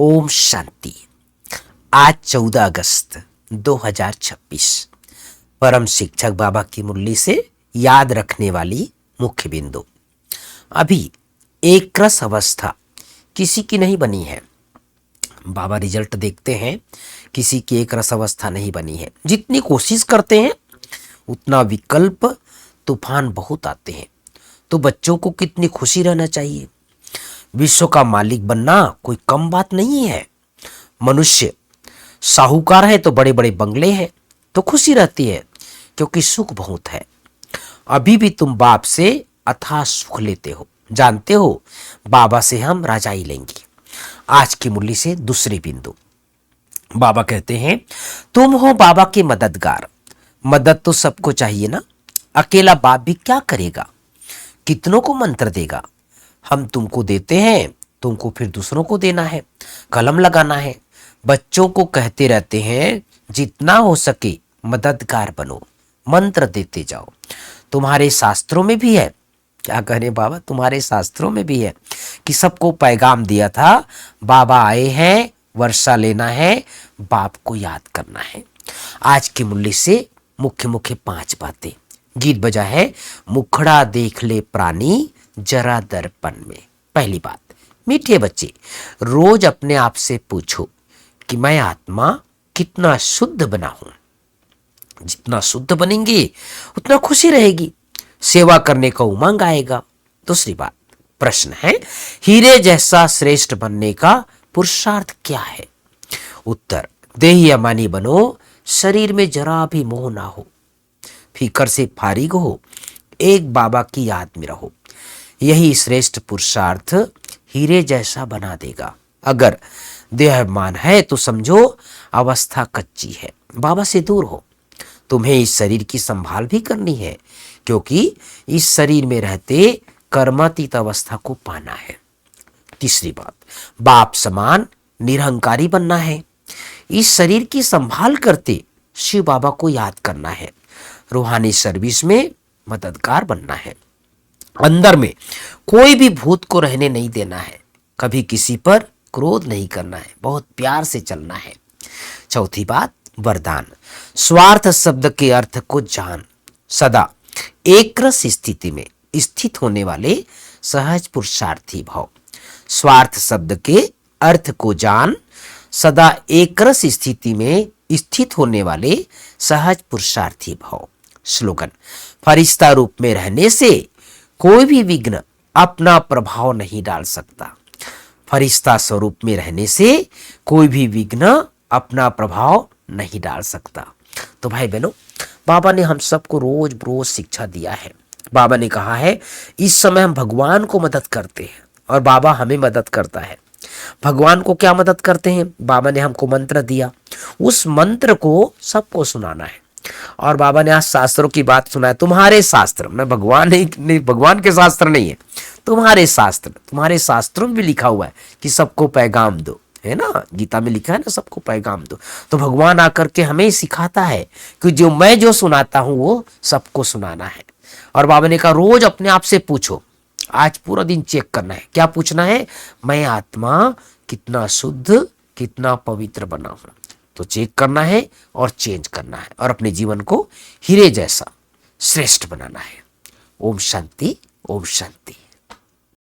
ओम शांति। आज 14 अगस्त 2026 परम शिक्षक बाबा की मुरली से याद रखने वाली मुख्य बिंदु। अभी एक रस अवस्था किसी की नहीं बनी है। बाबा रिजल्ट देखते हैं, किसी की एक रस अवस्था नहीं बनी है। जितनी कोशिश करते हैं उतना विकल्प तूफान बहुत आते हैं। तो बच्चों को कितनी खुशी रहना चाहिए। विश्व का मालिक बनना कोई कम बात नहीं है। मनुष्य साहूकार है तो बड़े बड़े बंगले हैं तो खुशी रहती है, क्योंकि सुख बहुत है। अभी भी तुम बाप से अथाह सुख लेते हो। जानते हो बाबा से हम राजाई लेंगे। आज की मुरली से दूसरे बिंदु। बाबा कहते हैं, तुम हो बाबा के मददगार। मदद तो सबको चाहिए ना। अकेला बाप भी क्या करेगा, कितनों को मंत्र देगा। हम तुमको देते हैं, तुमको फिर दूसरों को देना है, कलम लगाना है। बच्चों को कहते रहते हैं, जितना हो सके मददगार बनो, मंत्र देते जाओ। तुम्हारे शास्त्रों में भी है। क्या कह रहे बाबा, तुम्हारे शास्त्रों में भी है कि सबको पैगाम दिया था, बाबा आए हैं, वर्षा लेना है, बाप को याद करना है। आज की मुरली से मुख्य मुख्य 5 बातें। गीत बजा है, मुखड़ा देख ले प्राणी जरा दर्पण में। पहली बात, मीठे बच्चे रोज अपने आप से पूछो कि मैं आत्मा कितना शुद्ध बना हूं। जितना शुद्ध बनेंगे उतना खुशी रहेगी, सेवा करने का उमंग आएगा। दूसरी बात, प्रश्न है, हीरे जैसा श्रेष्ठ बनने का पुरुषार्थ क्या है। उत्तर, देही अमानी बनो, शरीर में जरा भी मोह ना हो, फिकर से फारिग हो, एक बाबा की याद में रहो। यही श्रेष्ठ पुरुषार्थ हीरे जैसा बना देगा। अगर देहाभिमान है तो समझो अवस्था कच्ची है, बाबा से दूर हो। तुम्हें इस शरीर की संभाल भी करनी है, क्योंकि इस शरीर में रहते कर्मातीत अवस्था को पाना है। तीसरी बात, बाप समान निरहंकारी बनना है। इस शरीर की संभाल करते शिव बाबा को याद करना है। रूहानी सर्विस में मददगार बनना है। अंदर में कोई भी भूत को रहने नहीं देना है। कभी किसी पर क्रोध नहीं करना है, बहुत प्यार से चलना है। चौथी बात, वरदान, स्वार्थ शब्द के अर्थ को जान। सदा एक रस स्थिति में स्थित होने वाले सहज पुरुषार्थी भव। स्वार्थ शब्द के अर्थ को जान, सदा एक रस स्थिति में स्थित होने वाले सहज पुरुषार्थी भव। स्लोगन, फरिश्ता रूप में रहने से कोई भी विघ्न अपना प्रभाव नहीं डाल सकता। फरिश्ता स्वरूप में रहने से कोई भी विघ्न अपना प्रभाव नहीं डाल सकता। तो भाई बहनों, बाबा ने हम सबको रोज रोज शिक्षा दिया है। बाबा ने कहा है, इस समय हम भगवान को मदद करते हैं और बाबा हमें मदद करता है। भगवान को क्या मदद करते हैं, बाबा ने हमको मंत्र दिया, उस मंत्र को सबको सुनाना है। और बाबा ने आज शास्त्रों की बात सुनाया। तुम्हारे शास्त्र में भगवान नहीं, भगवान के शास्त्र नहीं है, तुम्हारे शास्त्र, तुम्हारे शास्त्रों में भी लिखा हुआ है कि सबको पैगाम दो, है ना। गीता में लिखा है ना, सबको पैगाम दो। तो भगवान आकर के हमें सिखाता है कि जो सुनाता हूं वो सबको सुनाना है। और बाबा ने कहा, रोज अपने आप से पूछो। आज पूरा दिन चेक करना है। क्या पूछना है, मैं आत्मा कितना शुद्ध, कितना पवित्र बना हूं। तो चेक करना है और चेंज करना है और अपने जीवन को हीरे जैसा श्रेष्ठ बनाना है। ओम शांति, ओम शांति।